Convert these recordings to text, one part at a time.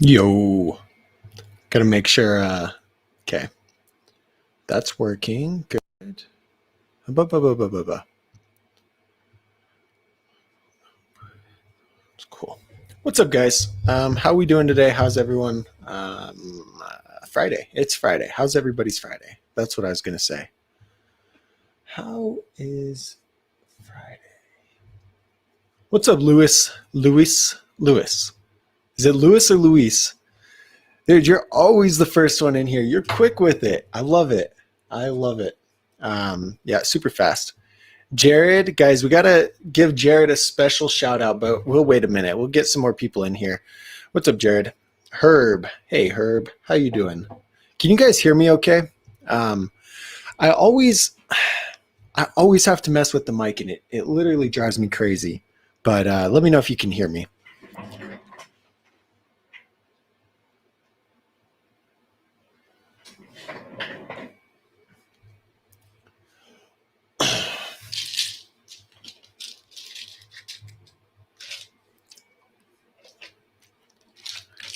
Yo, gotta make sure. Okay, that's working. Good. Ba, ba, ba, ba, ba, ba. It's cool. What's up, guys? How we doing today? How's everyone? Friday. It's Friday. How's everybody's Friday? That's what I was gonna say. How is Friday? What's up, Lewis? Lewis. Is it Lewis or Luis? Dude, you're always the first one in here. You're quick with it. I love it. Yeah, super fast. Jared, guys, we got to give Jared a special shout out, but we'll wait a minute. We'll get some more people in here. What's up, Jared? Herb. Hey, Herb. How you doing? Can you guys hear me okay? I always have to mess with the mic, and it literally drives me crazy. But let me know if you can hear me.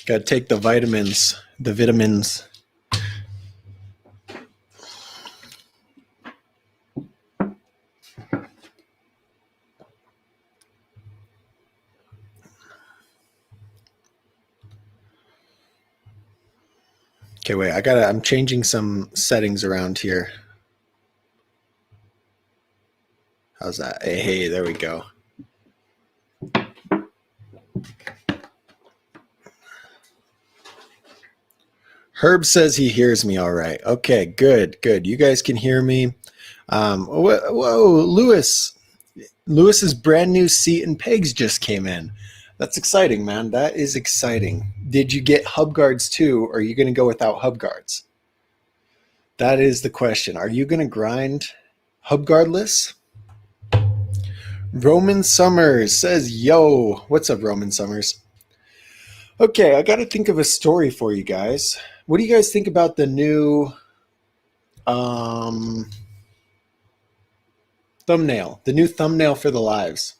Got to take the vitamins. Okay, wait, I'm changing some settings around here. How's that? Hey, there we go. Herb says he hears me all right. Okay, good. You guys can hear me. Whoa, Lewis's brand new seat and pegs just came in. That's exciting, man. That is exciting. Did you get hub guards too, or are you going to go without hub guards? That is the question. Are you going to grind hub guardless? Roman Summers says, yo. What's up, Roman Summers? Okay, I got to think of a story for you guys. What do you guys think about the new thumbnail? The new thumbnail for the lives.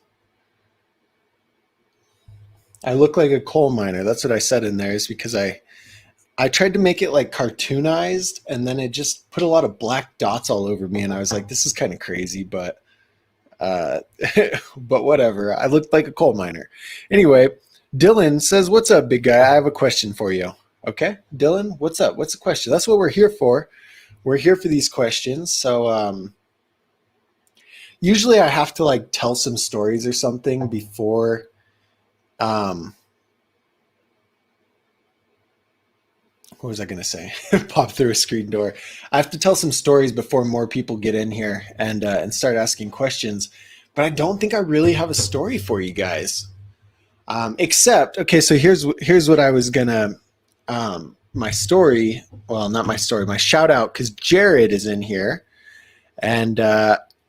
I look like a coal miner. That's what I said in there, is because I tried to make it like cartoonized, and then it just put a lot of black dots all over me, and I was like, this is kind of crazy, but but whatever. I looked like a coal miner. Anyway, Dylan says, what's up, big guy? I have a question for you. Okay, Dylan, what's up? What's the question? That's what we're here for. We're here for these questions. So usually I have to like tell some stories or something before what was I going to say? Pop through a screen door. I have to tell some stories before more people get in here and start asking questions. But I don't think I really have a story for you guys. Except, okay, so here's what I was gonna, my story. Well, not my story. My shout out, because Jared is in here, and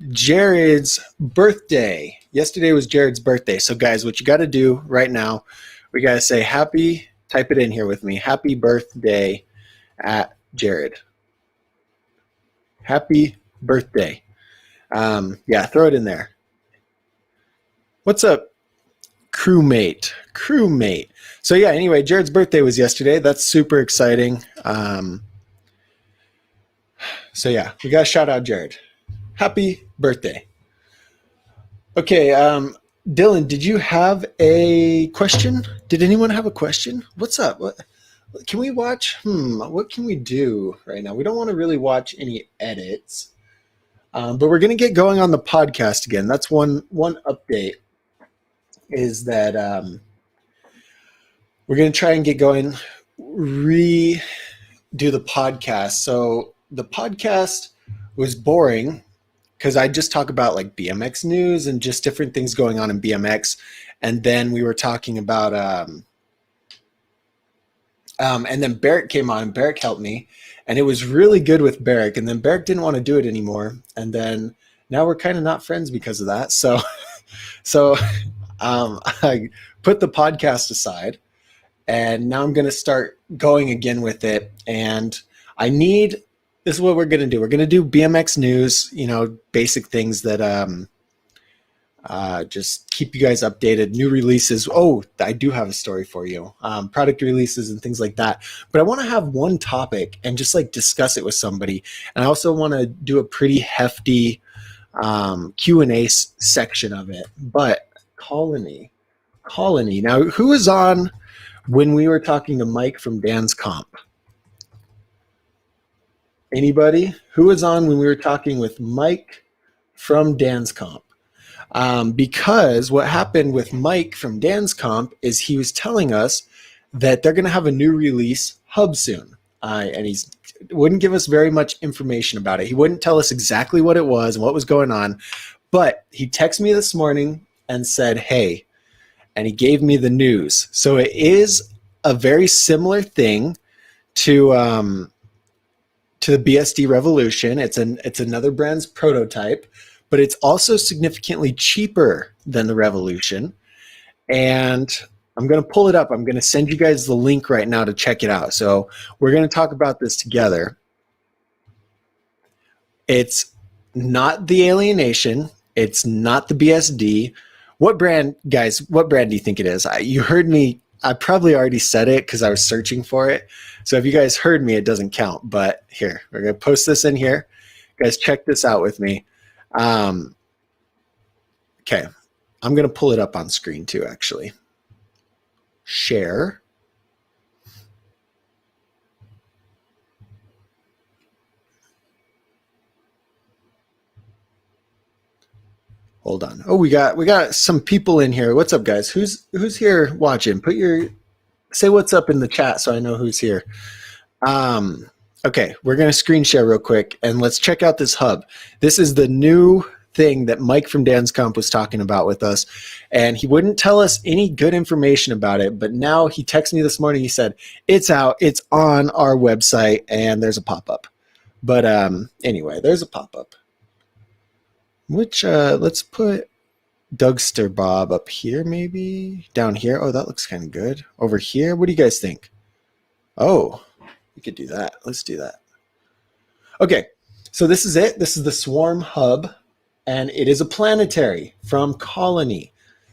Jared's birthday. Yesterday was Jared's birthday. So, guys, what you got to do right now, we got to say happy. Type it in here with me. Happy birthday at Jared. Happy birthday. Yeah, throw it in there. What's up, crewmate? So yeah, anyway, Jared's birthday was yesterday. That's super exciting. So yeah, we got to shout out Jared. Happy birthday. Okay, Dylan, did you have a question? Did anyone have a question? What's up? What can we watch? What can we do right now? We don't want to really watch any edits, but we're going to get going on the podcast again. That's one update, is that we're going to try and get going, redo the podcast. So the podcast was boring because I just talk about like BMX news and just different things going on in BMX. And then we were talking about, and then Barrick came on, and Barrick helped me, and it was really good with Barrick. And then Barrick didn't want to do it anymore. And then now we're kind of not friends because of that. So I put the podcast aside, and now I'm going to start going again with it. And this is what we're going to do. We're going to do BMX news, basic things that just keep you guys updated. New releases. Oh, I do have a story for you. Product releases and things like that. But I want to have one topic and just like discuss it with somebody. And I also want to do a pretty hefty Q&A section of it. But Colony. Now, who was on when we were talking to Mike from Dan's Comp? Anybody? Who was on when we were talking with Mike from Dan's Comp? Because what happened with Mike from Dan's Comp is he was telling us that they're going to have a new release hub soon. And he wouldn't give us very much information about it. He wouldn't tell us exactly what it was and what was going on. But he texted me this morning and said, hey, and he gave me the news. So it is a very similar thing to the BSD Revolution. It's another brand's prototype, but it's also significantly cheaper than the Revolution. And I'm going to pull it up. I'm going to send you guys the link right now to check it out. So we're going to talk about this together. It's not the Alienation. It's not the BSD. What brand, guys, what brand do you think it is? You heard me. I probably already said it because I was searching for it. So if you guys heard me, it doesn't count. But here, we're going to post this in here. Guys, check this out with me. Okay. I'm going to pull it up on screen too, actually. Share. Hold on. Oh, we got some people in here. What's up, guys? Who's here watching? Say what's up in the chat so I know who's here. Okay, we're gonna screen share real quick and let's check out this hub. This is the new thing that Mike from Dan's Comp was talking about with us, and he wouldn't tell us any good information about it. But now he texted me this morning. He said it's out. It's on our website, and there's a pop-up. But anyway, there's a pop-up. Which, let's put Dougster Bob up here, maybe? Down here? Oh, that looks kind of good. Over here? What do you guys think? Oh, we could do that. Let's do that. Okay, so this is it. This is the Swarm Hub, and it is a planetary from Colony.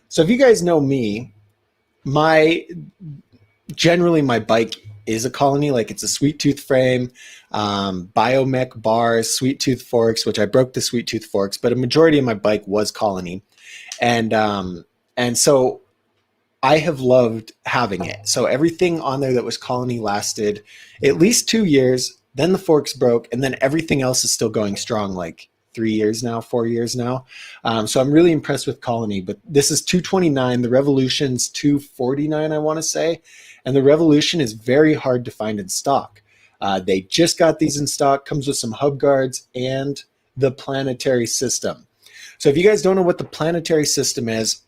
So if you guys know me, generally my bike is a Colony, like it's a sweet tooth frame, biomech bars, sweet tooth forks, which I broke the sweet tooth forks, but a majority of my bike was Colony. And so I have loved having it. So everything on there that was Colony lasted at least 2 years, then the forks broke, and then everything else is still going strong, like 3 years now, 4 years now. So I'm really impressed with Colony, but this is $229. The Revolution's $249, I want to say. And the Revolution is very hard to find in stock. They just got these in stock, comes with some hub guards and the planetary system. So if you guys don't know what the planetary system is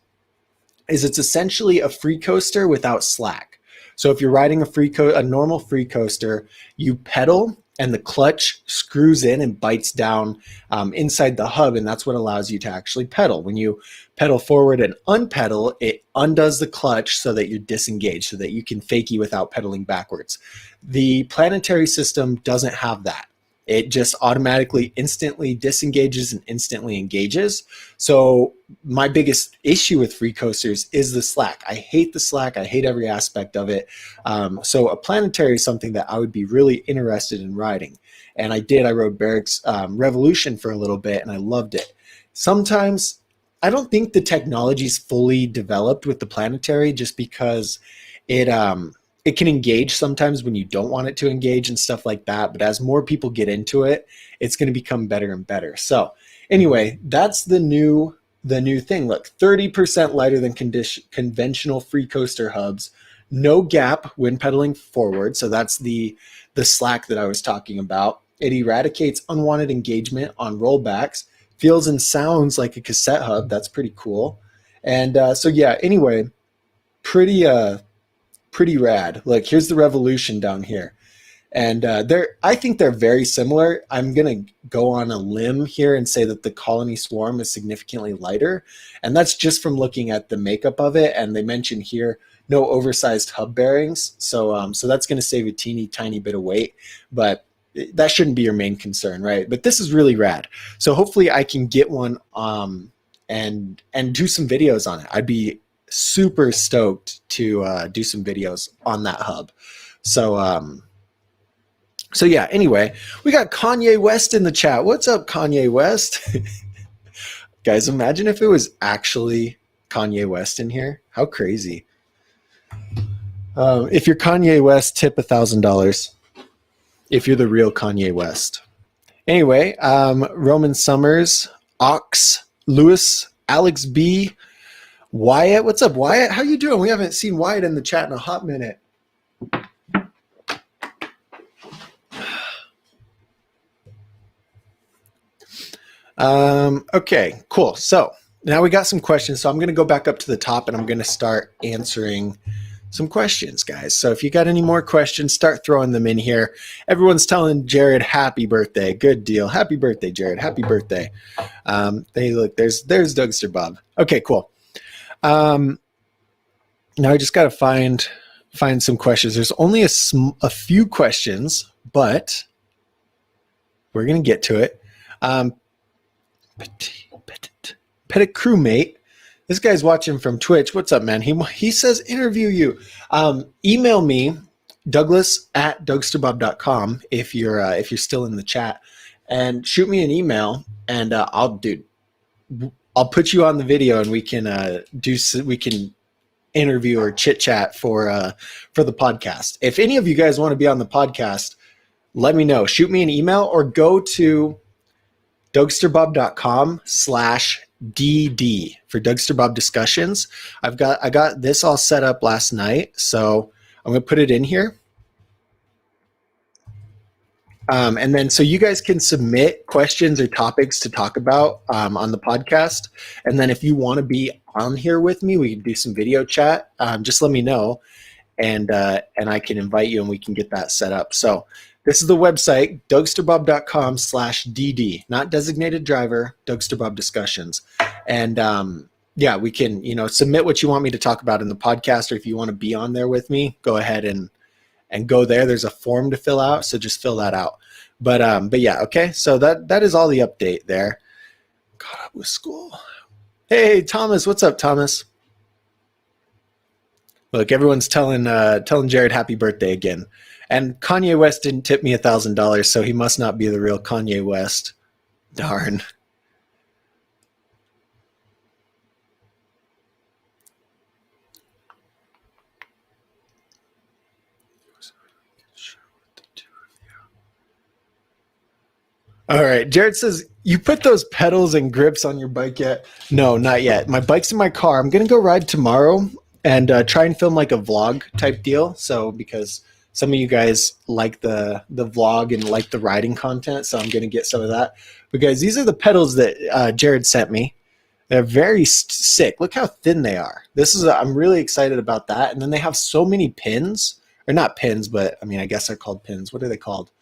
it's essentially a free coaster without slack. So if you're riding a normal free coaster, you pedal and the clutch screws in and bites down inside the hub, and that's what allows you to actually pedal. When you pedal forward and unpedal, it undoes the clutch so that you're disengaged, so that you can fakie without pedaling backwards. The planetary system doesn't have that. It just automatically instantly disengages and instantly engages. So my biggest issue with free coasters is the slack. I hate the slack. I hate every aspect of it. So a planetary is something that I would be really interested in riding. And I did. I rode Barrick's Revolution for a little bit, and I loved it. Sometimes I don't think the technology is fully developed with the planetary, just because it can engage sometimes when you don't want it to engage and stuff like that. But as more people get into it, it's going to become better and better. So anyway, that's the new thing. Look, 30% lighter than conventional free coaster hubs. No gap when pedaling forward. So that's the slack that I was talking about. It eradicates unwanted engagement on rollbacks. Feels and sounds like a cassette hub. That's pretty cool. And so yeah, anyway, pretty rad. Look, here's the Revolution down here. And I think they're very similar. I'm going to go on a limb here and say that the Colony Swarm is significantly lighter. And that's just from looking at the makeup of it. And they mention here, no oversized hub bearings. So that's going to save a teeny tiny bit of weight. But that shouldn't be your main concern, right? But this is really rad. So hopefully I can get one and do some videos on it. I'd be super stoked to do some videos on that hub. So yeah, anyway, we got Kanye West in the chat. What's up, Kanye West? Guys, imagine if it was actually Kanye West in here. How crazy. If you're Kanye West, tip $1,000 if you're the real Kanye West. Anyway, Roman Summers, Ox, Lewis, Alex B, Wyatt. What's up, Wyatt? How you doing? We haven't seen Wyatt in the chat in a hot minute. Okay, cool. So now we got some questions. So I'm going to go back up to the top and I'm going to start answering some questions, guys. So if you got any more questions, start throwing them in here. Everyone's telling Jared happy birthday. Good deal. Happy birthday, Jared. Happy birthday. Hey, look, there's Dougster Bob. Okay, cool. Now I just got to find some questions. There's only a few questions, but we're going to get to it. Petit crewmate. This guy's watching from Twitch. What's up, man? He says interview you. Email me, Douglas@dougsterbob.com if you're still in the chat, and shoot me an email, and I'll put you on the video, and we can interview or chit chat for the podcast. If any of you guys want to be on the podcast, let me know. Shoot me an email or go to dougsterbob.com/DD for Dougster Bob discussions. I got this all set up last night, so I'm gonna put it in here. And then so you guys can submit questions or topics to talk about on the podcast. And then if you want to be on here with me, we can do some video chat. Just let me know, and I can invite you and we can get that set up. So this is the website, dougsterbob.com/DD, not designated driver, Dougster Bob discussions. And yeah, we can, submit what you want me to talk about in the podcast, or if you want to be on there with me, go ahead and go there. There's a form to fill out, so just fill that out. But yeah, okay. So that is all the update there. Caught up with school. Hey, Thomas, what's up, Thomas? Look, everyone's telling Jared happy birthday again. And Kanye West didn't tip me $1,000, so he must not be the real Kanye West. Darn. All right. Jared says, you put those pedals and grips on your bike yet? No, not yet. My bike's in my car. I'm going to go ride tomorrow and try and film like a vlog type deal. So because some of you guys like the vlog and like the riding content, so I'm going to get some of that. But guys, these are the pedals that Jared sent me. They're very sick. Look how thin they are. I'm really excited about that. And then they have so many pins, or not pins, but I mean, I guess they're called pins. What are they called?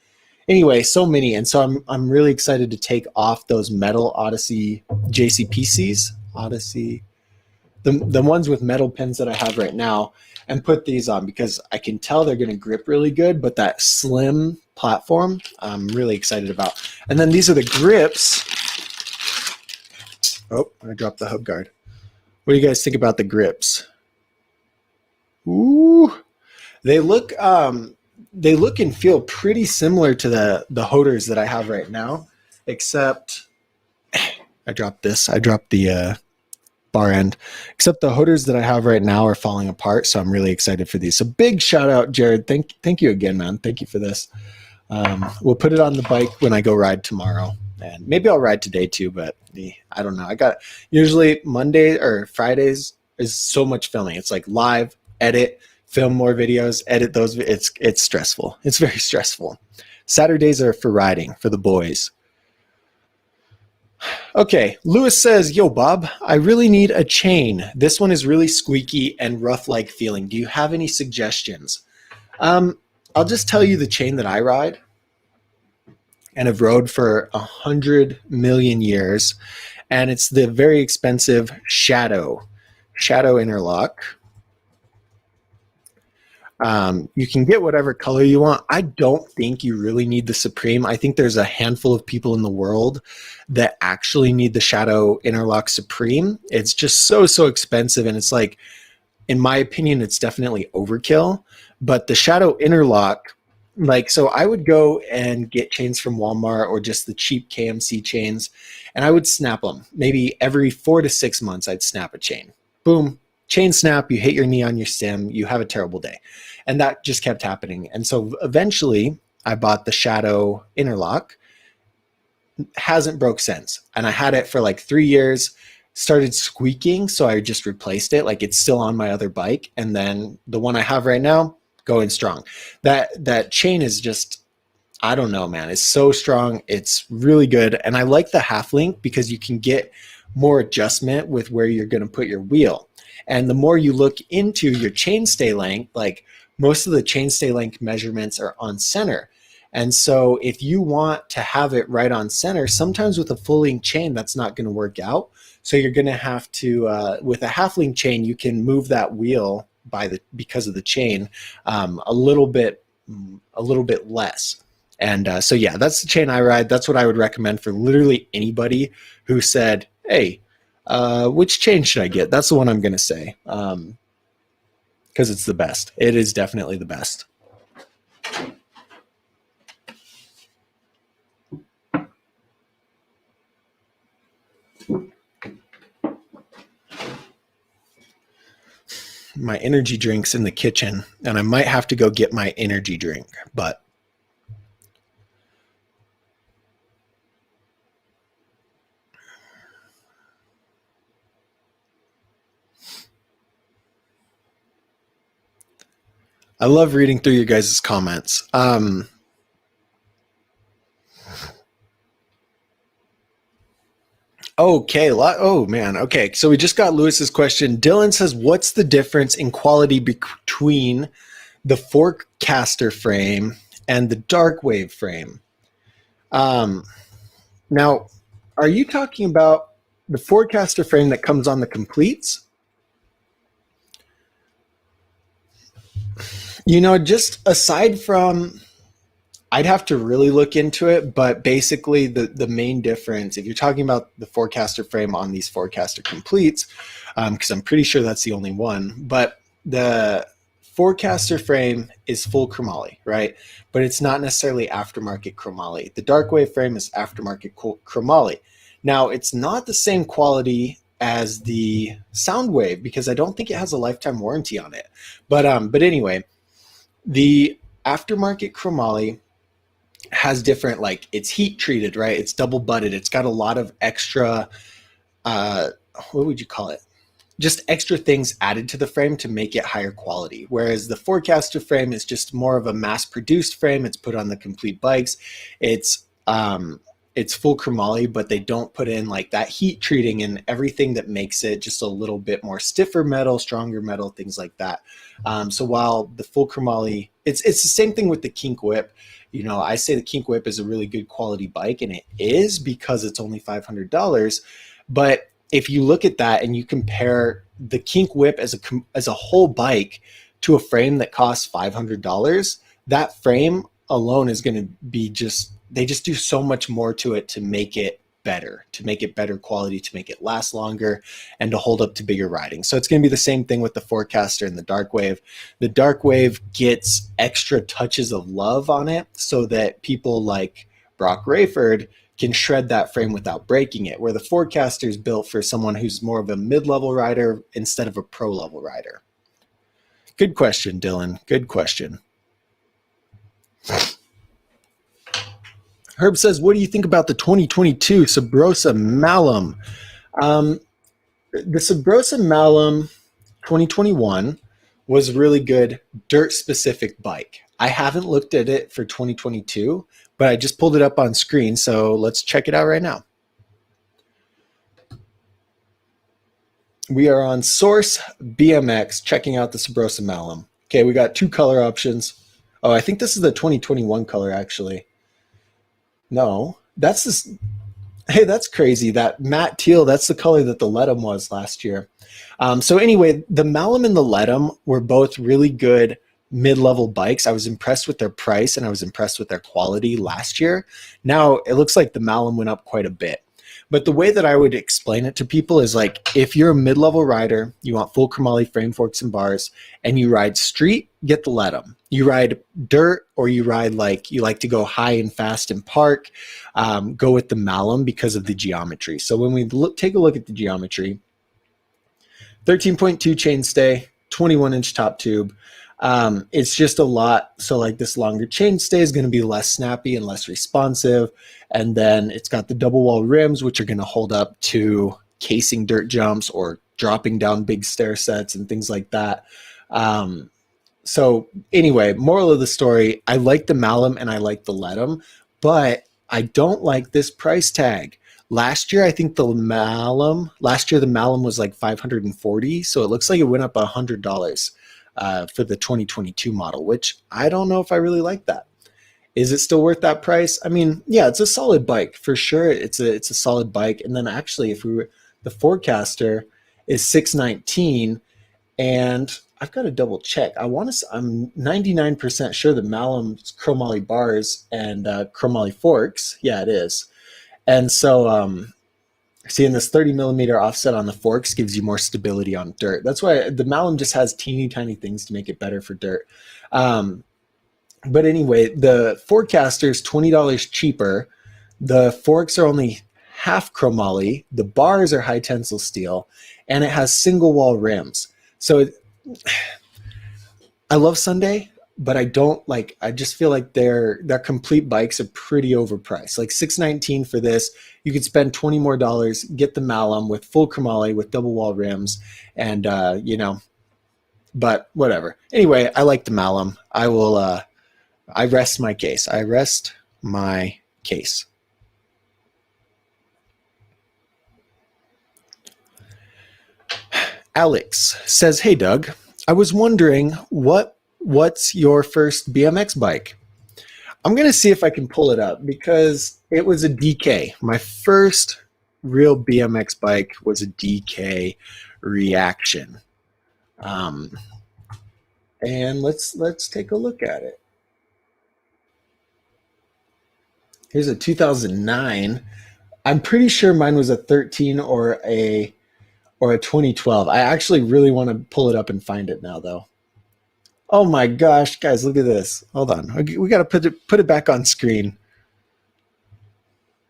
Anyway, so many. And so I'm really excited to take off those metal Odyssey JCPCs, Odyssey, the ones with metal pins that I have right now, and put these on because I can tell they're going to grip really good, but that slim platform I'm really excited about. And then these are the grips. Oh, I dropped the hub guard. What do you guys think about the grips? Ooh, they look and feel pretty similar to the Hoders that I have right now, except I dropped the bar end, except the Hoders that I have right now are falling apart. So I'm really excited for these. So big shout out, Jared. Thank you again, man. Thank you for this. We'll put it on the bike when I go ride tomorrow, and maybe I'll ride today too, but I don't know. Usually Monday or Fridays is so much filming. It's like live, edit, film more videos, edit those. It's stressful. It's very stressful. Saturdays are for riding, for the boys. Okay, Lewis says, yo, Bob, I really need a chain. This one is really squeaky and rough-like feeling. Do you have any suggestions? I'll just tell you the chain that I ride and have rode for 100 million years, and it's the very expensive Shadow Interlock. You can get whatever color you want. I don't think you really need the Supreme. I think there's a handful of people in the world that actually need the Shadow Interlock Supreme. It's just so expensive, and it's like, in my opinion, it's definitely overkill. But the Shadow Interlock, like, so I would go and get chains from Walmart or just the cheap KMC chains, and I would snap them. Maybe every 4 to 6 months, I'd snap a chain. Boom, chain snap, you hit your knee on your stem, you have a terrible day. And that just kept happening. And so eventually, I bought the Shadow Interlock. Hasn't broke since. And I had it for like 3 years, started squeaking, so I just replaced it. Like, it's still on my other bike. And then the one I have right now, going strong. That chain is just, I don't know, man. It's so strong. It's really good. And I like the half link because you can get more adjustment with where you're going to put your wheel. And the more you look into your chainstay length, like, most of the chainstay length measurements are on center. And so if you want to have it right on center, sometimes with a full link chain, that's not going to work out. So you're going to have to, with a half link chain, you can move that wheel because of the chain a little bit less. And so yeah, that's the chain I ride. That's what I would recommend for literally anybody who said, hey, which chain should I get? That's the one I'm going to say, because it's the best. It is definitely the best. My energy drink's in the kitchen, and I might have to go get my energy drink, but I love reading through your guys' comments. Okay. Oh man. Okay. So we just got Lewis's question. Dylan says, what's the difference in quality between the forecaster frame and the darkwave frame? Now, are you talking about the forecaster frame that comes on the completes? Just aside from, I'd have to really look into it, but basically the main difference, if you're talking about the forecaster frame on these forecaster completes, because I'm pretty sure that's the only one, but the forecaster frame is full chromoly, right? But it's not necessarily aftermarket chromoly. The darkwave frame is aftermarket chromoly. Now, it's not the same quality as the Soundwave because I don't think it has a lifetime warranty on it. But anyway, the aftermarket chromoly has different, like, it's heat treated, right? It's double butted. It's got a lot of extra, what would you call it? Just extra things added to the frame to make it higher quality. Whereas the forecaster frame is just more of a mass produced frame. It's put on the complete bikes. It's full chromoly, but they don't put in like that heat treating and everything that makes it just a little bit more stiffer metal, stronger metal, things like that. So while the full chromoly, it's the same thing with the Kink Whip. I say the Kink Whip is a really good quality bike, and it is because it's only $500. But if you look at that and you compare the Kink Whip as a whole bike to a frame that costs $500, that frame alone is going to be they just do so much more to it to make it better quality, to make it last longer, and to hold up to bigger riding. So it's going to be the same thing with the forecaster and the darkwave. The darkwave gets extra touches of love on it so that people like Brock Rayford can shred that frame without breaking it, where the forecaster is built for someone who's more of a mid-level rider instead of a pro-level rider. Good question, Dylan. Good question. Herb says, what do you think about the 2022 Subrosa Malum? The Subrosa Malum 2021 was really good dirt-specific bike. I haven't looked at it for 2022, but I just pulled it up on screen, so let's check it out right now. We are on Source BMX, checking out the Subrosa Malum. Okay, we got 2 color options. Oh, I think this is the 2021 color, actually. No, that's this. Hey, that's crazy. That matte teal, that's the color that the Letum was last year. So anyway, the Malum and the Letum were both really good mid-level bikes. I was impressed with their price and I was impressed with their quality last year. Now it looks like the malum went up quite a bit. But the way that I would explain it to people is like, if you're a mid-level rider, you want full chromoly frame forks and bars, and you ride street, get the Letum. You ride dirt, or you ride like you like to go high and fast in park, go with the malum because of the geometry. So when we take a look at the geometry, 13.2 chainstay, 21-inch top tube. It's just a lot. So like this longer chainstay is going to be less snappy and less responsive. And then it's got the double wall rims, which are going to hold up to casing dirt jumps or dropping down big stair sets and things like that. So anyway, moral of the story, I like the malum and I like the Letum, but I don't like this price tag. Last year, I think the malum was like $540. So it looks like it went up $100 for the 2022 model, which I don't know if I really like that. Is it still worth that price? I mean, yeah, it's a solid bike for sure. It's a solid bike. And then actually, the Forecaster is $619, and I've got to double check. I'm 99% sure the malum's chromoly bars and chromoly forks. Yeah, it is. And so, seeing this 30 millimeter offset on the forks gives you more stability on dirt. That's why the malum just has teeny tiny things to make it better for dirt. But anyway, the Forecaster is $20 cheaper. The forks are only half chromoly. The bars are high tensile steel, and it has single wall rims. So I love Sunday, but I just feel like their complete bikes are pretty overpriced. Like $619 for this. You could spend $20 more, get the malum with full chromoly with double wall rims, and but whatever. Anyway, I like the malum. I rest my case. Alex says, "Hey Doug, I was wondering what's your first BMX bike?" I'm going to see if I can pull it up because it was a DK. My first real BMX bike was a DK Reaction. And let's take a look at it. Here's a 2009. I'm pretty sure mine was a 13 or a 2012. I actually really want to pull it up and find it now, though. Oh my gosh, guys, look at this. Hold on. We got to put it back on screen.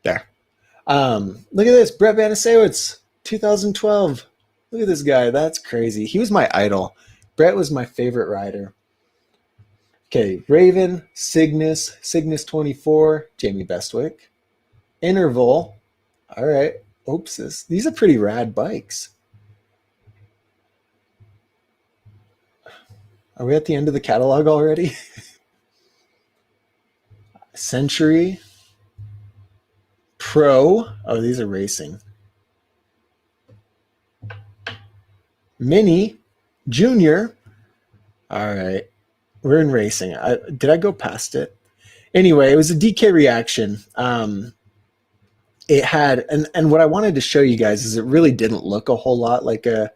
There. Look at this. Brett Banasewicz, 2012. Look at this guy. That's crazy. He was my idol. Brett was my favorite rider. Okay, Raven, Cygnus 24, Jamie Bestwick. Interval. All right. Oops, these are pretty rad bikes. Are we at the end of the catalog already? Century. Pro. Oh, these are racing. Mini. Junior. All right. We're in racing. Did I go past it? Anyway, it was a DK Reaction. It had, and what I wanted to show you guys is it really didn't look a whole lot like a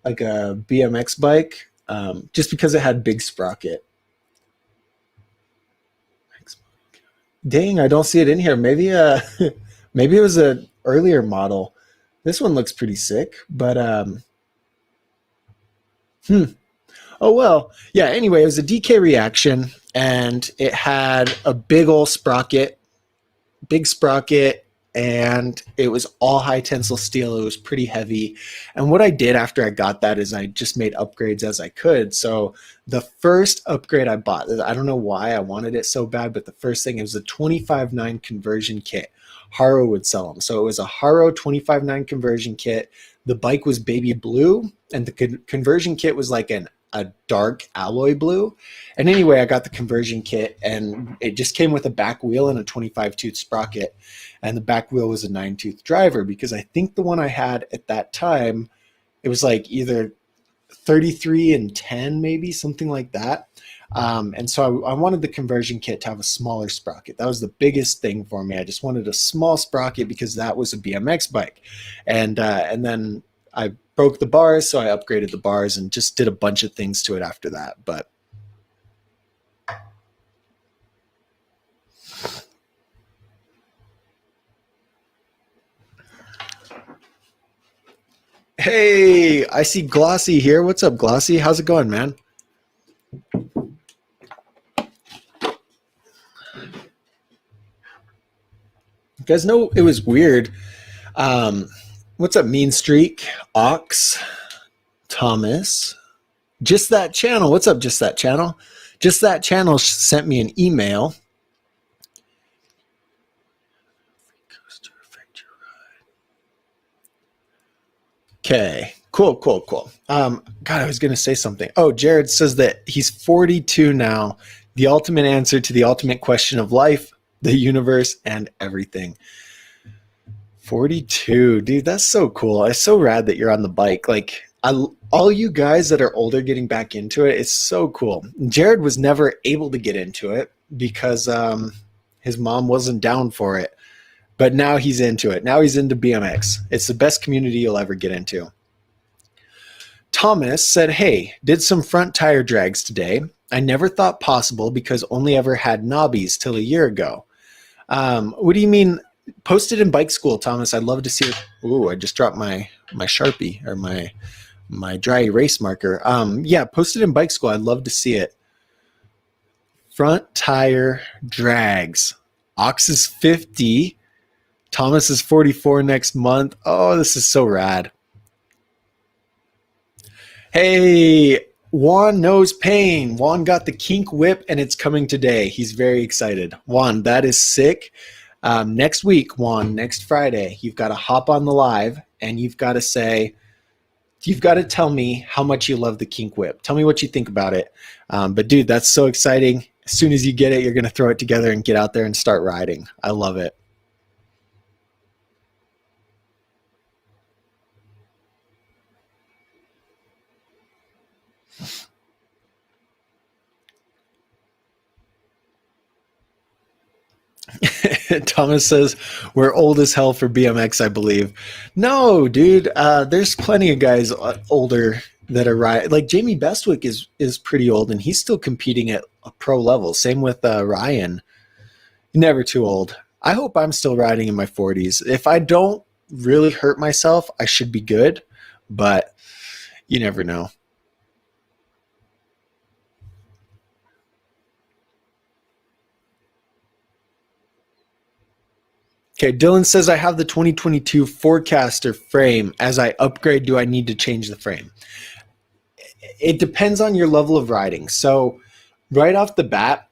BMX bike, just because it had big sprocket. Dang, I don't see it in here. Maybe maybe it was an earlier model. This one looks pretty sick, but oh well. Yeah, anyway, it was a DK Reaction, and it had a big old sprocket, and it was all high tensile steel. It was pretty heavy. And what I did after I got that is I just made upgrades as I could. So the first upgrade I bought, I don't know why I wanted it so bad, but the first thing, it was a 25.9 conversion kit. Haro would sell them. So it was a Haro 25.9 conversion kit. The bike was baby blue, and the conversion kit was like a dark alloy blue. And anyway, I got the conversion kit, and it just came with a back wheel and a 25 tooth sprocket. And the back wheel was a 9-tooth driver, because I think the one I had at that time, it was like either 33 and 10, maybe something like that. And so I wanted the conversion kit to have a smaller sprocket. That was the biggest thing for me. I just wanted a small sprocket because that was a BMX bike. And then I broke the bars, so I upgraded the bars and just did a bunch of things to it after that. But Hey, I see Glossy here. What's up, Glossy? How's it going, man? You guys know it was weird. Um, what's up, Mean Streak? Ox, Thomas. Just that channel. What's up, just that channel? Just that channel sent me an email. Okay, cool. God, I was going to say something. Oh, Jared says that he's 42 now. The ultimate answer to the ultimate question of life, the universe, and everything. 42, dude, that's so cool. It's so rad that you're on the bike. Like, all you guys that are older getting back into it, it's so cool. Jared was never able to get into it because his mom wasn't down for it. But now he's into it. Now he's into BMX. It's the best community you'll ever get into. Thomas said, hey, did some front tire drags today. I never thought possible because only ever had knobbies till a year ago. What do you mean? Post it in bike school, Thomas. I'd love to see it. Ooh, I just dropped my Sharpie or my dry erase marker. Yeah, post it in bike school. I'd love to see it. Front tire drags. Ox is 50. Thomas is 44 next month. Oh, this is so rad. Hey, Juan knows pain. Juan got the kink whip and it's coming today. He's very excited. Juan, that is sick. Next week, Juan, next Friday, you've got to hop on the live and you've got to tell me how much you love the kink whip. Tell me what you think about it. But dude, that's so exciting. As soon as you get it, you're going to throw it together and get out there and start riding. I love it. Thomas says we're old as hell for BMX, I believe. No, dude, there's plenty of guys older that are right. Like Jamie Bestwick is pretty old, and he's still competing at a pro level. Same with Ryan. Never too old. I hope I'm still riding in my 40s. If I don't really hurt myself, I should be good, but you never know. Okay, Dylan says I have the 2022 Forecaster frame. As I upgrade, do I need to change the frame? It depends on your level of riding. So, right off the bat,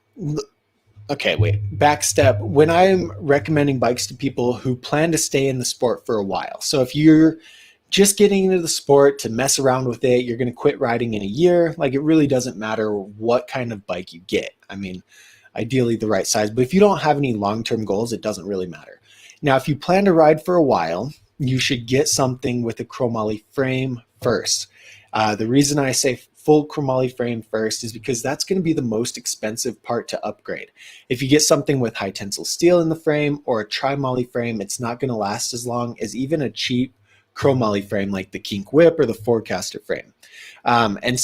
okay, wait, back step. When I'm recommending bikes to people who plan to stay in the sport for a while. So, if you're just getting into the sport to mess around with it, you're going to quit riding in a year. Like, it really doesn't matter what kind of bike you get. I mean, ideally the right size. But if you don't have any long-term goals, it doesn't really matter. Now, if you plan to ride for a while, you should get something with a chromoly frame first. The reason I say full chromoly frame first is because that's going to be the most expensive part to upgrade. If you get something with high tensile steel in the frame or a tri-moly frame, it's not going to last as long as even a cheap chromoly frame like the Kink Whip or the Forecaster frame. And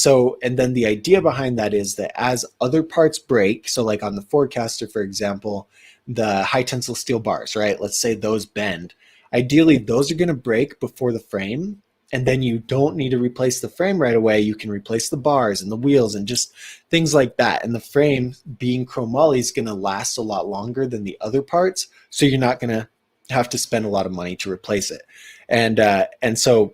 then the idea behind that is that as other parts break, so like on the Forecaster, for example, the high tensile steel bars, right? Let's say those bend. Ideally, those are going to break before the frame, and then you don't need to replace the frame right away. You can replace the bars and the wheels and just things like that. And the frame being chromoly is going to last a lot longer than the other parts, so you're not going to have to spend a lot of money to replace it. And so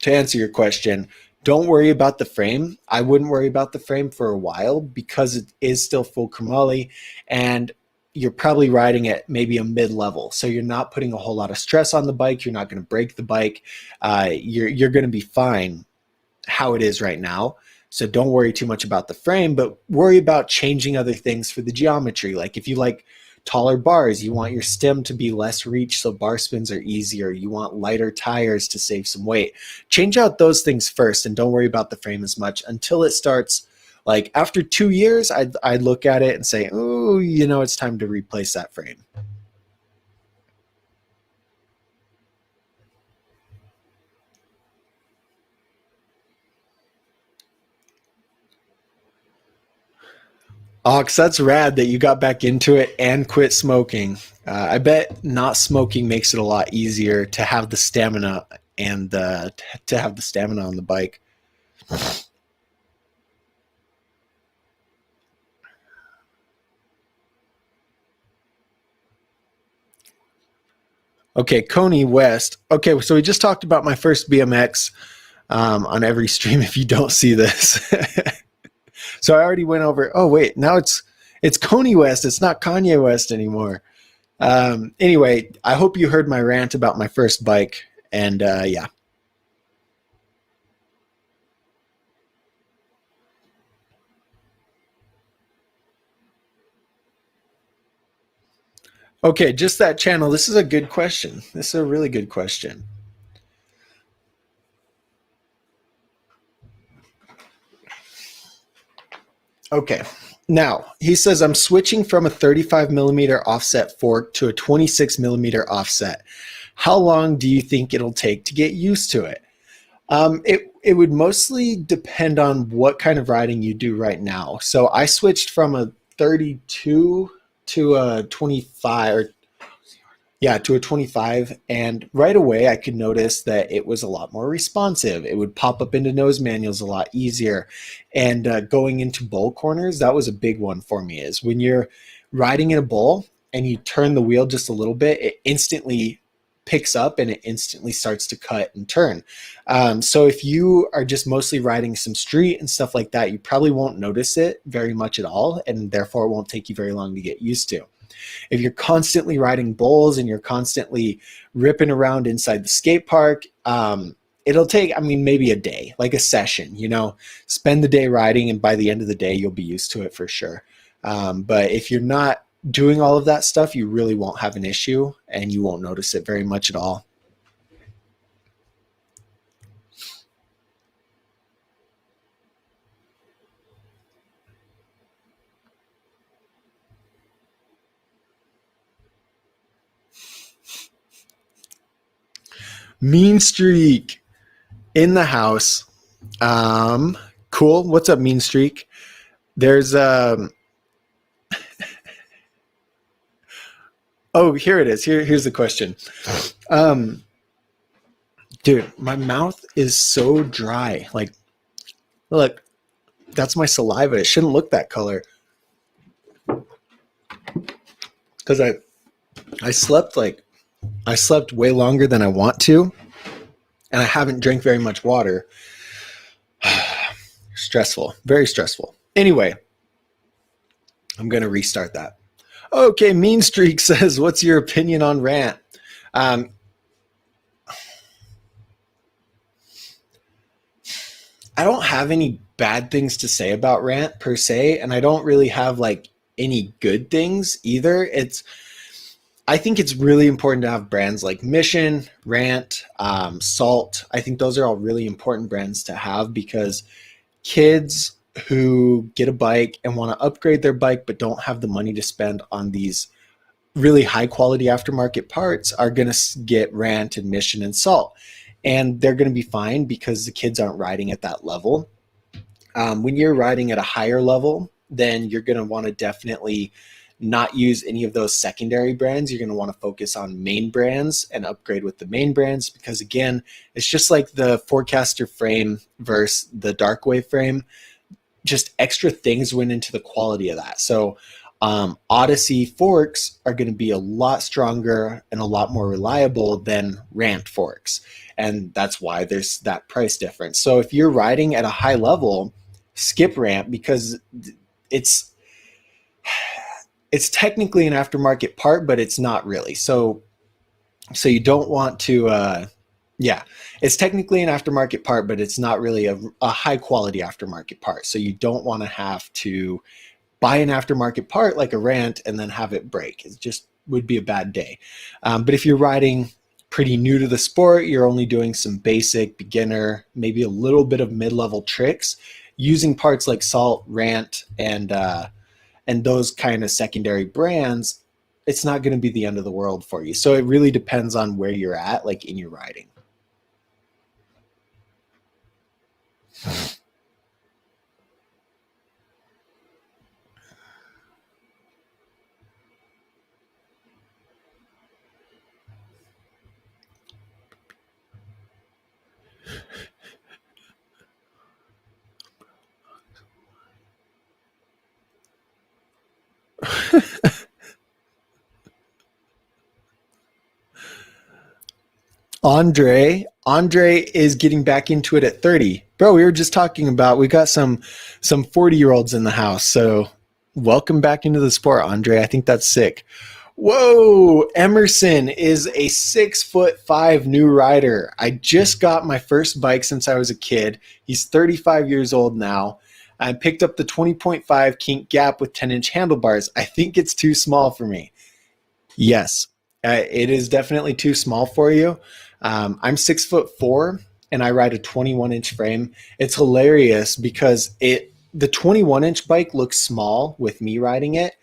to answer your question, don't worry about the frame. I wouldn't worry about the frame for a while because it is still full chromoly, and you're probably riding at maybe a mid-level. So you're not putting a whole lot of stress on the bike. You're not going to break the bike. You're going to be fine how it is right now. So don't worry too much about the frame, but worry about changing other things for the geometry. Like if you like taller bars, you want your stem to be less reach so bar spins are easier. You want lighter tires to save some weight. Change out those things first and don't worry about the frame as much until it starts. Like after 2 years, I'd look at it and say, oh, it's time to replace that frame. Ox, that's rad that you got back into it and quit smoking. I bet not smoking makes it a lot easier to have the stamina and to have the stamina on the bike. Okay, Coney West. Okay, so we just talked about my first BMX on every stream. If you don't see this, so I already went over. Oh wait, now it's Coney West. It's not Kanye West anymore. Anyway, I hope you heard my rant about my first bike, and yeah. Okay, just that channel. This is a good question. This is a really good question. Okay. Now, he says, I'm switching from a 35 millimeter offset fork to a 26 millimeter offset. How long do you think it'll take to get used to it? It would mostly depend on what kind of riding you do right now. So I switched from a 32 to a 25, or yeah, to a 25. And right away, I could notice that it was a lot more responsive. It would pop up into nose manuals a lot easier. And going into bowl corners, that was a big one for me, is when you're riding in a bowl and you turn the wheel just a little bit, it instantly picks up and it instantly starts to cut and turn. So if you are just mostly riding some street and stuff like that, you probably won't notice it very much at all. And therefore, it won't take you very long to get used to. If you're constantly riding bowls and you're constantly ripping around inside the skate park, it'll take, I mean, maybe a day, like a session, spend the day riding, and by the end of the day, you'll be used to it for sure. But if you're not doing all of that stuff, you really won't have an issue and you won't notice it very much at all. Mean Streak in the house. Cool. What's up, Mean Streak? There's oh, here it is. Here's the question. Um, dude, my mouth is so dry. Like, look, that's my saliva. It shouldn't look that color. Because I slept way longer than I want to, and I haven't drank very much water. Stressful, very stressful. Anyway, I'm gonna restart that. Okay, Mean Streak says, "What's your opinion on Rant?" Um, I don't have any bad things to say about Rant per se, and I don't really have like any good things either. I think it's really important to have brands like Mission, Rant, Salt. I think those are all really important brands to have, because kids who get a bike and want to upgrade their bike but don't have the money to spend on these really high quality aftermarket parts are going to get Rant and Mission and Salt. And they're going to be fine because the kids aren't riding at that level. When you're riding at a higher level, then you're going to want to definitely not use any of those secondary brands. You're going to want to focus on main brands and upgrade with the main brands, because again, it's just like the Forecaster frame versus the darkwave frame. Just extra things went into the quality of that. So Odyssey forks are going to be a lot stronger and a lot more reliable than Rant forks. And that's why there's that price difference. So if you're riding at a high level, skip Rant, because it's it's technically an aftermarket part, but it's not really. So you don't want to yeah, it's technically an aftermarket part, but it's not really a high quality aftermarket part. So you don't want to have to buy an aftermarket part like a Rant and then have it break. It just would be a bad day. But if you're riding pretty new to the sport, you're only doing some basic beginner, maybe a little bit of mid-level tricks, using parts like Salt, Rant, and those kind of secondary brands, it's not going to be the end of the world for you. So it really depends on where you're at, like in your riding. Andre is getting back into it at 30. Bro, we were just talking about we got some 40-year-olds in the house. So welcome back into the sport, Andre. I think that's sick. Whoa, Emerson is a 6'5" new rider. I just got my first bike since I was a kid. He's 35 years old now. I picked up the 20.5 kink gap with 10-inch handlebars. I think it's too small for me. Yes, it is definitely too small for you. I'm 6'4" and I ride a 21-inch frame. It's hilarious because the 21-inch bike looks small with me riding it,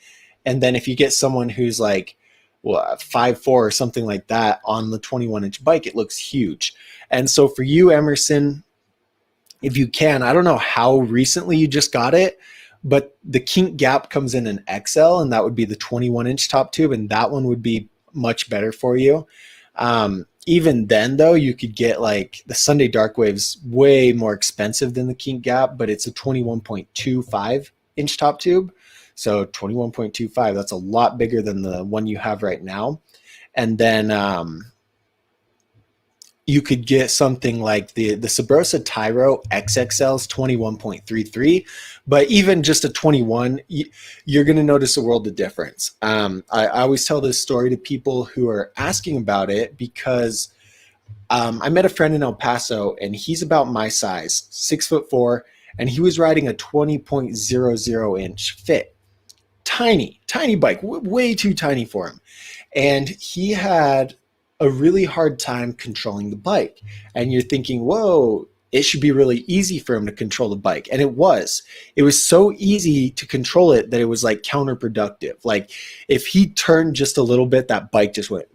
and then if you get someone who's like, well, 5'4" or something like that on the 21-inch bike, it looks huge. And so for you, Emerson, if you can, I don't know how recently you just got it, but the kink gap comes in an XL, and that would be the 21-inch top tube, and that one would be much better for you. Even then, though, you could get like the Sunday Darkwave's way more expensive than the kink gap, but it's a 21.25-inch top tube. So 21.25, that's a lot bigger than the one you have right now. And then you could get something like the Subrosa Tyro XXL's 21.33, but even just a 21, you're going to notice a world of difference. I always tell this story to people who are asking about it because I met a friend in El Paso, and he's about my size, 6'4", and he was riding a 20.00-inch Fit. Tiny bike, way too tiny for him. And he had a really hard time controlling the bike. And you're thinking, whoa, it should be really easy for him to control the bike. And it was. It was so easy to control it that it was like counterproductive. Like if he turned just a little bit, that bike just went,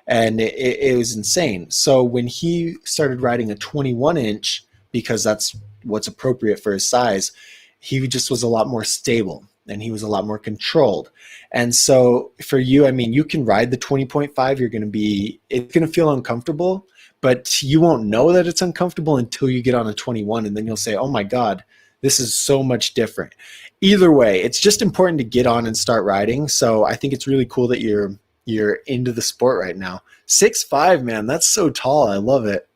and it was insane. So when he started riding a 21-inch, because that's what's appropriate for his size, he just was a lot more stable and he was a lot more controlled. And so for you, I mean, you can ride the 20.5, it's going to feel uncomfortable, but you won't know that it's uncomfortable until you get on a 21, and then you'll say, oh my God, this is so much different. Either way, it's just important to get on and start riding. So I think it's really cool that you're into the sport right now. 6'5", man, that's so tall. I love it.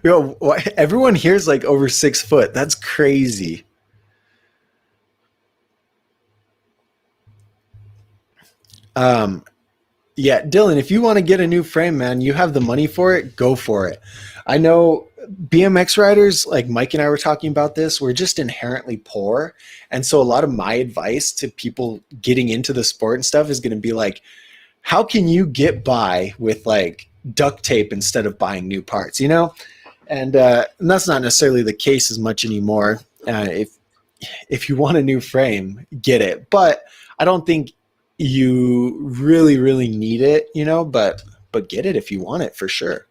Yo, everyone here's like over 6 foot. That's crazy. Um, yeah, Dylan, if you want to get a new frame, man, you have the money for it, go for it. I know BMX riders, like Mike and I were talking about this, we're just inherently poor. And so a lot of my advice to people getting into the sport and stuff is going to be like, how can you get by with like duct tape instead of buying new parts, you know? And that's not necessarily the case as much anymore. If you want a new frame, get it. But I don't think you really need it, you know. But get it if you want it for sure.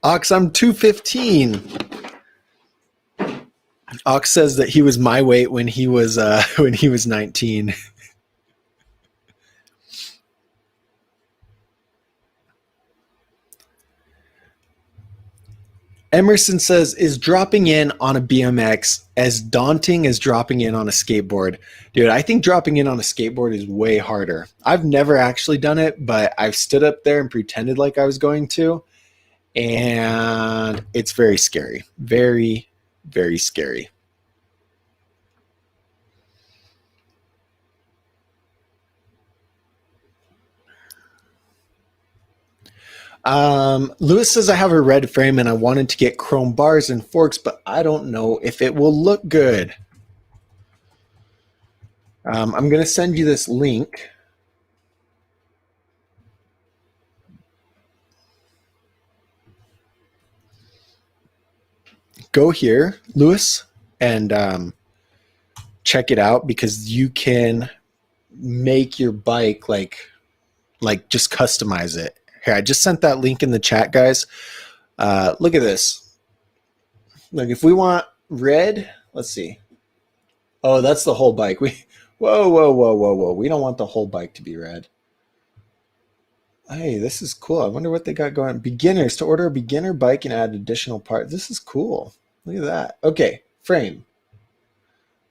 Ox, I'm 215. Ox says that he was my weight when he was when he was 19. Emerson says, is dropping in on a BMX as daunting as dropping in on a skateboard? Dude, I think dropping in on a skateboard is way harder. I've never actually done it, but I've stood up there and pretended like I was going to, and it's very scary. Very scary. Lewis says, I have a red frame and I wanted to get chrome bars and forks, but I don't know if it will look good. I'm going to send you this link. Go here, Lewis, and check it out because you can make your bike like just customize it. Here, I just sent that link in the chat, guys. Look at this. Look, if we want red, let's see. Oh, that's the whole bike. Whoa. We don't want the whole bike to be red. Hey, this is cool. I wonder what they got going. Beginners, to order a beginner bike and add additional parts. This is cool. Look at that. Okay, frame.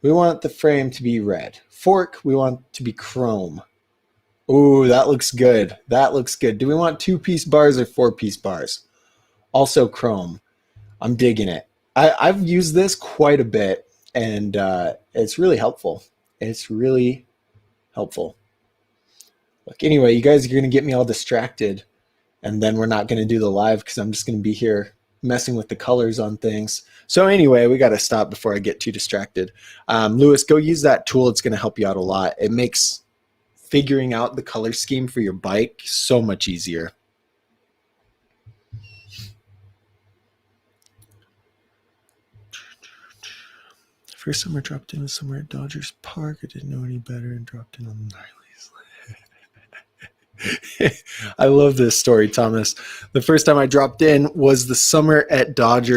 We want the frame to be red. Fork, we want to be chrome. Ooh, that looks good. That looks good. Do we want 2-piece bars or 4-piece bars? Also chrome. I'm digging it. I've used this quite a bit, and it's really helpful. It's really helpful. Look, anyway, you guys are going to get me all distracted, and then we're not going to do the live because I'm just going to be here messing with the colors on things. So anyway, we got to stop before I get too distracted. Lewis, go use that tool. It's going to help you out a lot. It makes figuring out the color scheme for your bike so much easier. First summer dropped in somewhere at Dodgers Park. I didn't know any better and dropped in on the gnarlies. I love this story, Thomas. The first time I dropped in was the summer at Dodge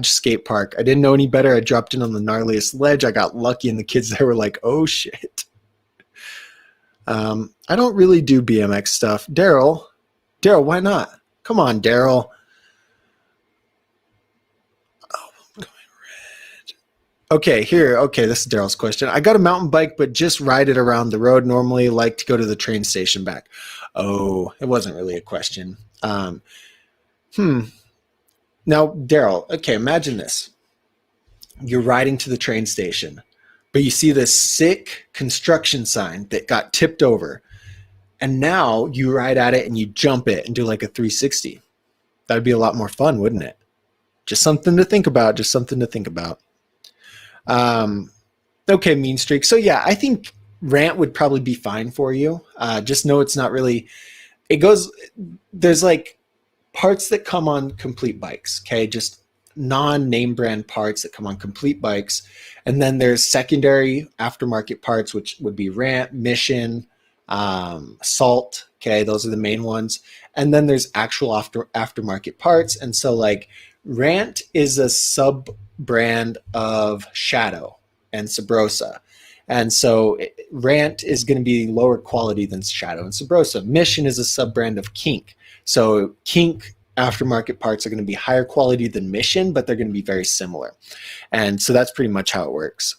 Skate Park. I didn't know any better. I dropped in on the gnarliest ledge. I got lucky, and the kids there were like, "Oh shit." I don't really do BMX stuff. Daryl, why not? Come on, Daryl. Okay, here. Okay, this is Daryl's question. I got a mountain bike, but just ride it around the road. Normally like to go to the train station back. Oh, it wasn't really a question. Now, Daryl, okay, imagine this. You're riding to the train station, but you see this sick construction sign that got tipped over. And now you ride at it and you jump it and do like a 360. That'd be a lot more fun, wouldn't it? Just something to think about. Okay, Mean Streak. So yeah, I think Rant would probably be fine for you. Just know it's not really, there's like parts that come on complete bikes, okay? Just non-name brand parts that come on complete bikes. And then there's secondary aftermarket parts, which would be Rant, Mission, Salt, okay? Those are the main ones. And then there's actual aftermarket parts. And so like Rant is a sub-brand of Shadow and Subrosa. And so Rant is going to be lower quality than Shadow and Subrosa. Mission is a sub-brand of Kink. So Kink aftermarket parts are going to be higher quality than Mission, but they're going to be very similar. And so that's pretty much how it works.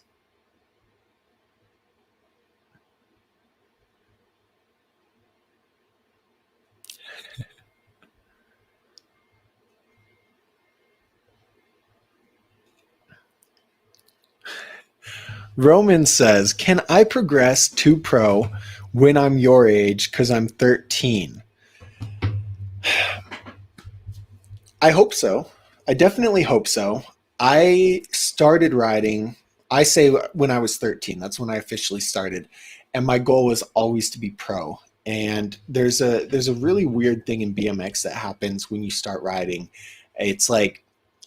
Roman says, can I progress to pro when I'm your age because I'm 13? I hope so. I definitely hope so. I started riding, I say when I was 13. That's when I officially started. And my goal was always to be pro. And there's a really weird thing in BMX that happens when you start riding. It's like,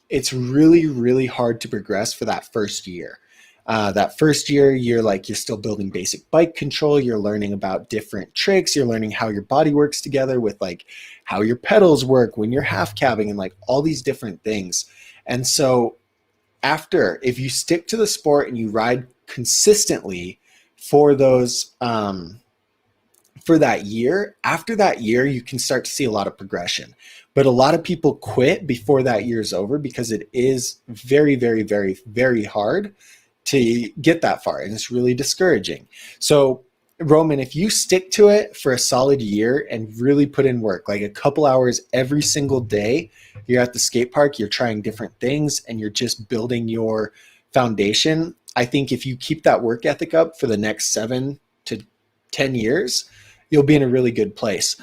it's really, really hard to progress for that first year. That first year, you're still building basic bike control. You're learning about different tricks. You're learning how your body works together with like how your pedals work when you're half cabbing and like all these different things. And so if you stick to the sport and you ride consistently for those, for that year, after that year, you can start to see a lot of progression. But a lot of people quit before that year's over because it is very, very, very, very hard to get that far, and it's really discouraging. So Roman, if you stick to it for a solid year and really put in work, like a couple hours every single day, you're at the skate park, you're trying different things, and you're just building your foundation. I think if you keep that work ethic up for the next 7 to 10 years, you'll be in a really good place.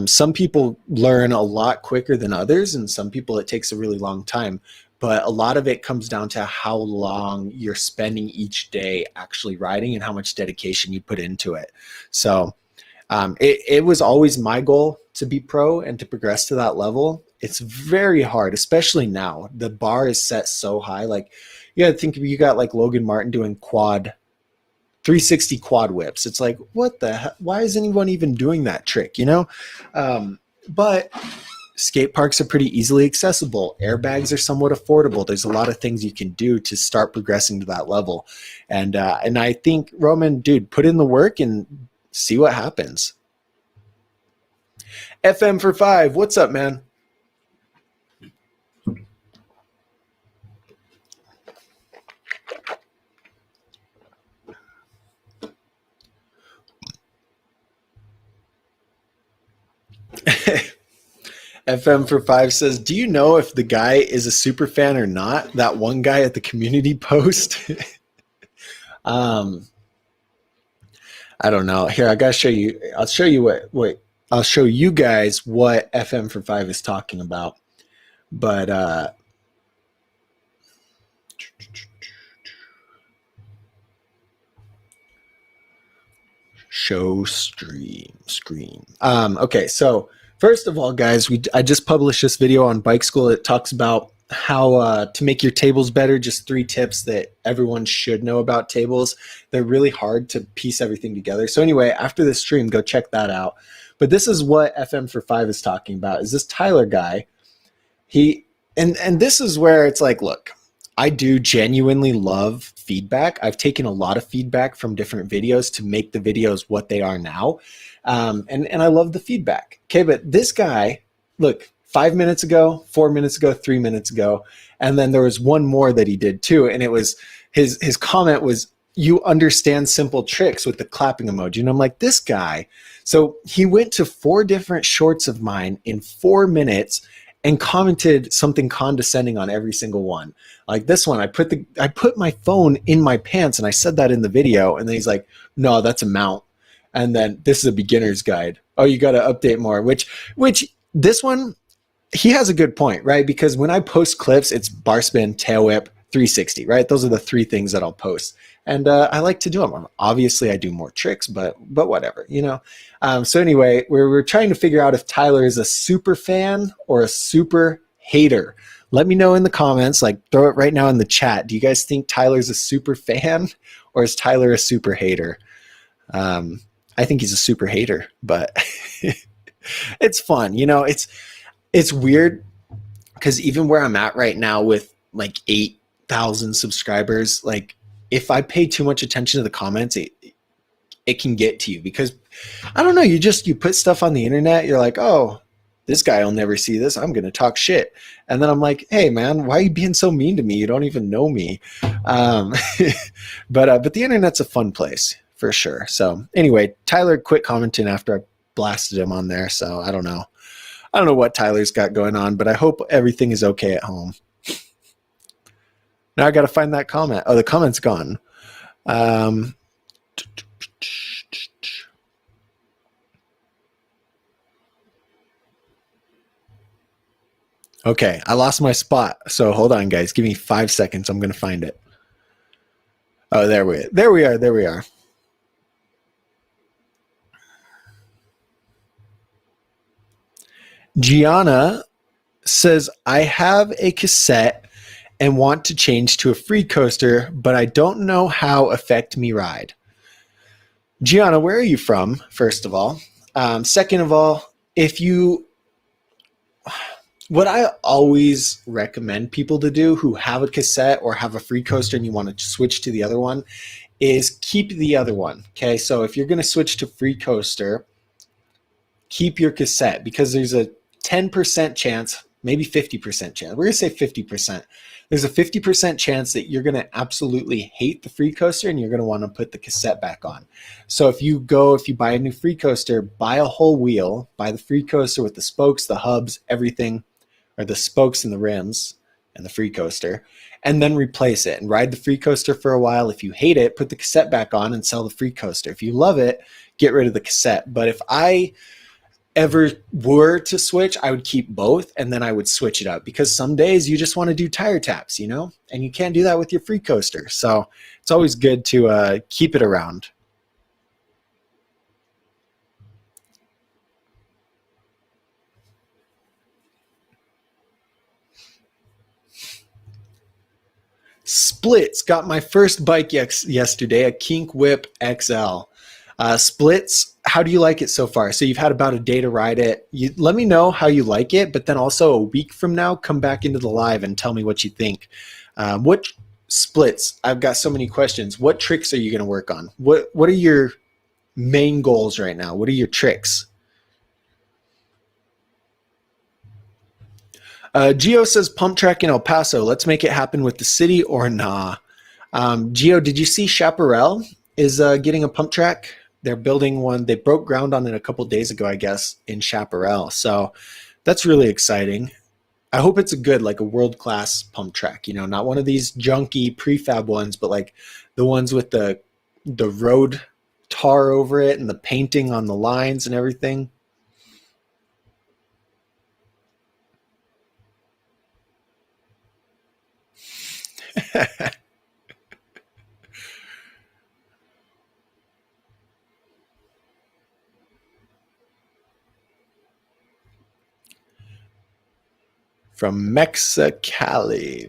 Some people learn a lot quicker than others, and some people it takes a really long time. But a lot of it comes down to how long you're spending each day actually riding and how much dedication you put into it. So it was always my goal to be pro and to progress to that level. it's very hard, especially now. The bar is set so high. Like you got to think, you got like Logan Martin doing quad 360 quad whips. It's like, what the hell? Why is anyone even doing that trick? You know? But skate parks are pretty easily accessible. Airbags are somewhat affordable. There's a lot of things you can do to start progressing to that level. And I think, Roman, dude, put in the work and see what happens. FM for 5. What's up, man? FM for 5 says, do you know if the guy is a super fan or not? That one guy at the community post? I don't know. Here, I gotta show you. I'll show you what I'll show you guys what FM for 5 is talking about. But show screen. Okay, so first of all, guys, I just published this video on Bike School. It talks about how to make your tables better. Just 3 tips that everyone should know about tables. They're really hard to piece everything together. So anyway, after this stream, go check that out. But this is what FM for 5 is talking about. Is this Tyler guy? And this is where it's like, look, I do genuinely love feedback. I've taken a lot of feedback from different videos to make the videos what they are now. And I love the feedback. Okay, but this guy, look, 5 minutes ago, 4 minutes ago, 3 minutes ago, and then there was one more that he did too. And it was his comment was, you understand simple tricks, with the clapping emoji. And I'm like, this guy. So he went to 4 different shorts of mine in 4 minutes and commented something condescending on every single one. Like this one, I put my phone in my pants, and I said that in the video. And then he's like, no, that's a mount. And then this is a beginner's guide. Oh, you got to update more, which this one, he has a good point, right? Because when I post clips, it's bar spin, tail whip, 360, right? Those are the 3 things that I'll post. And I like to do them. Obviously, I do more tricks, but whatever, you know? So anyway, we're trying to figure out if Tyler is a super fan or a super hater. Let me know in the comments, like throw it right now in the chat. Do you guys think Tyler's a super fan, or is Tyler a super hater? I think he's a super hater, but it's fun. You know, it's weird because even where I'm at right now with like 8,000 subscribers, like if I pay too much attention to the comments, it can get to you, because I don't know, you put stuff on the internet, you're like, oh, this guy will never see this, I'm going to talk shit. And then I'm like, hey man, why are you being so mean to me? You don't even know me. But the internet's a fun place for sure. So anyway, Tyler quit commenting after I blasted him on there. So I don't know what Tyler's got going on, but I hope everything is okay at home. Now I got to find that comment. Oh, the comment's gone. Okay, I lost my spot. So hold on, guys. Give me 5 seconds. I'm going to find it. Oh, there we are. Gianna says, I have a cassette and want to change to a free coaster, but I don't know how affect me ride. Gianna, where are you from, first of all? Second of all, what I always recommend people to do who have a cassette or have a free coaster and you want to switch to the other one is keep the other one. Okay, so if you're going to switch to free coaster, keep your cassette, because there's a 10% chance, maybe 50% chance. We're going to say 50%. There's a 50% chance that you're going to absolutely hate the free coaster and you're going to want to put the cassette back on. So if you buy a new free coaster, buy a whole wheel, buy the free coaster with the spokes, the hubs, everything, or the spokes and the rims and the free coaster, and then replace it and ride the free coaster for a while. If you hate it, put the cassette back on and sell the free coaster. If you love it, get rid of the cassette. But if I ever were to switch, I would keep both, and then I would switch it up, because some days you just want to do tire taps, you know, and you can't do that with your free coaster. So it's always good to keep it around. Splits got my first bike yesterday, a Kink Whip XL. Splits, how do you like it so far? So you've had about a day to ride it. Let me know how you like it, but then also a week from now, come back into the live and tell me what you think. What splits? I've got so many questions. What tricks are you going to work on? What are your main goals right now? What are your tricks? Geo says pump track in El Paso. Let's make it happen with the city or nah. Geo, did you see Chaparral is getting a pump track? They're building one. They broke ground on it a couple days ago, I guess, in Chaparral. So that's really exciting. I hope it's a good, like a world-class pump track, you know, not one of these junky prefab ones, but like the ones with the road tar over it and the painting on the lines and everything. From Mexicali.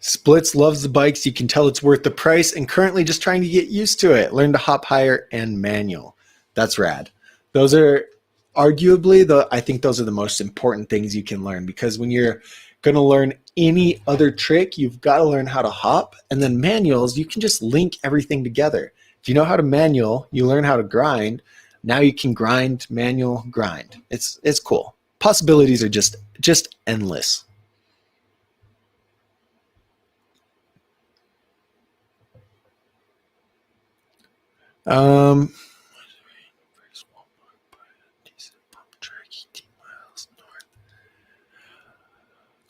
Splits loves the bikes. You can tell it's worth the price and currently just trying to get used to it. Learn to hop higher and manual. That's rad. Those are arguably I think those are the most important things you can learn, because when you're going to learn any other trick, you've got to learn how to hop, and then manuals, you can just link everything together. If you know how to manual, you learn how to grind. Now you can grind, manual, grind. It's cool. Possibilities are just endless.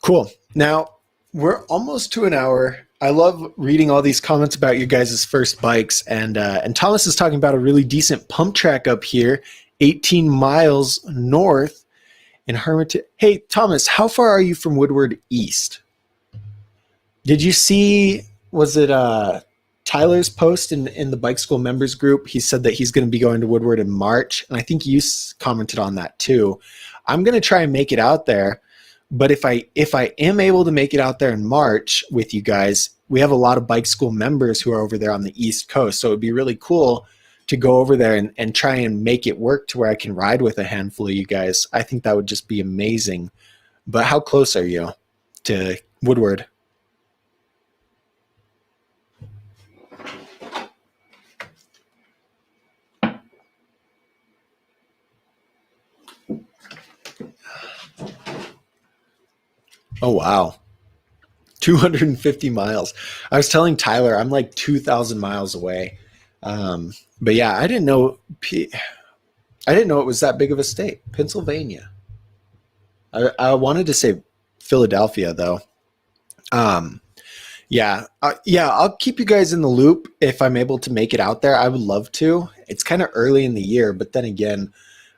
Cool. Now we're almost to an hour. I love reading all these comments about you guys' first bikes, and Thomas is talking about a really decent pump track up here, 18 miles north in Hermitage. Hey, Thomas, how far are you from Woodward East? Did you see, was it Tyler's post in the Bike School members group? He said that he's going to be going to Woodward in March, and I think you commented on that too. I'm going to try and make it out there. But if I am able to make it out there in March with you guys, we have a lot of Bike School members who are over there on the East Coast. So it'd be really cool to go over there and try and make it work to where I can ride with a handful of you guys. I think that would just be amazing. But how close are you to Woodward? Oh, wow. 250 miles. I was telling Tyler I'm like 2,000 miles away. But yeah, I didn't know it was that big of a state, Pennsylvania. I wanted to say Philadelphia though. Yeah, I'll keep you guys in the loop if I'm able to make it out there. I would love to. It's kind of early in the year, but then again,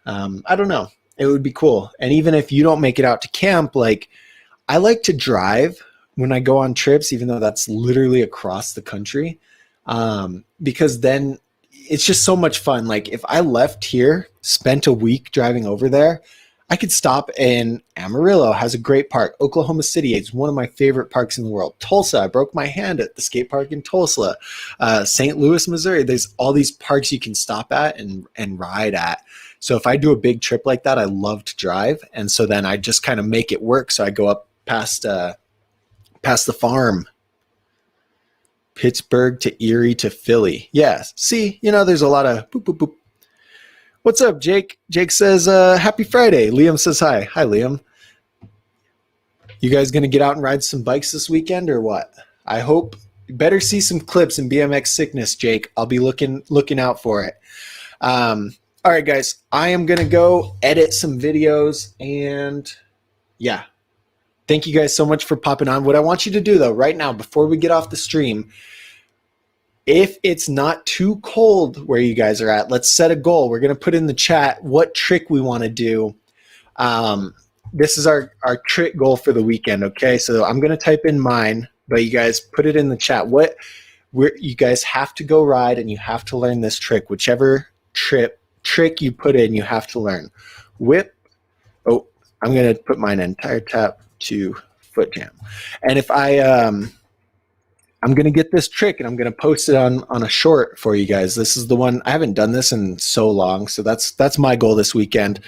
I don't know. It would be cool. And even if you don't make it out to camp, like, I like to drive when I go on trips, even though that's literally across the country, because then it's just so much fun. Like if I left here, spent a week driving over there, I could stop in Amarillo, has a great park. Oklahoma City is one of my favorite parks in the world. Tulsa, I broke my hand at the skate park in Tulsa. St. Louis, Missouri, there's all these parks you can stop at and ride at. So if I do a big trip like that, I love to drive. And so then I just kind of make it work. So I go up past the farm, Pittsburgh to Erie to Philly. Yeah, see, there's a lot of boop, boop, boop. What's up, Jake? Jake says, happy Friday. Liam says hi. Hi, Liam. You guys going to get out and ride some bikes this weekend or what? I hope. You better see some clips in BMX sickness, Jake. I'll be looking out for it. All right, guys. I am going to go edit some videos and yeah. Thank you guys so much for popping on. What I want you to do, though, right now, before we get off the stream, if it's not too cold where you guys are at, let's set a goal. We're going to put in the chat what trick we want to do. This is our trick goal for the weekend, okay? So I'm going to type in mine, but you guys put it in the chat. You guys have to go ride, and you have to learn this trick. Whichever trick you put in, you have to learn. Whip, I'm going to put mine entire tap to foot jam. And if I'm going to get this trick and I'm going to post it on a short for you guys. This is the one. I haven't done this in so long. So that's my goal this weekend.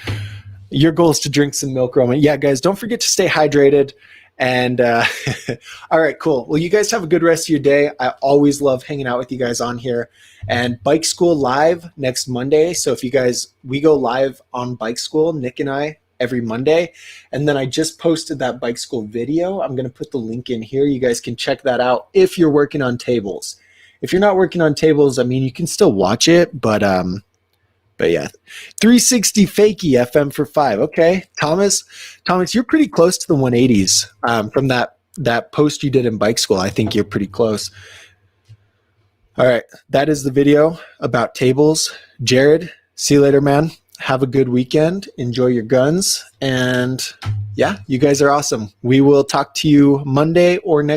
Your goal is to drink some milk, Roman. Yeah, guys, don't forget to stay hydrated. And all right, cool. Well, you guys have a good rest of your day. I always love hanging out with you guys on here. And Bike School live next Monday. So if you guys, we go live on Bike School, Nick and I, every Monday. And then I just posted that Bike School video. I'm going to put the link in here. You guys can check that out if you're working on tables. If you're not working on tables, I mean, you can still watch it, but yeah, 360 fakie FM for 5. Okay, Thomas, you're pretty close to the 180s from that post you did in Bike School. I think you're pretty close. All right, that is the video about tables. Jared, see you later, man. Have a good weekend. Enjoy your guns. And yeah, you guys are awesome. We will talk to you Monday or next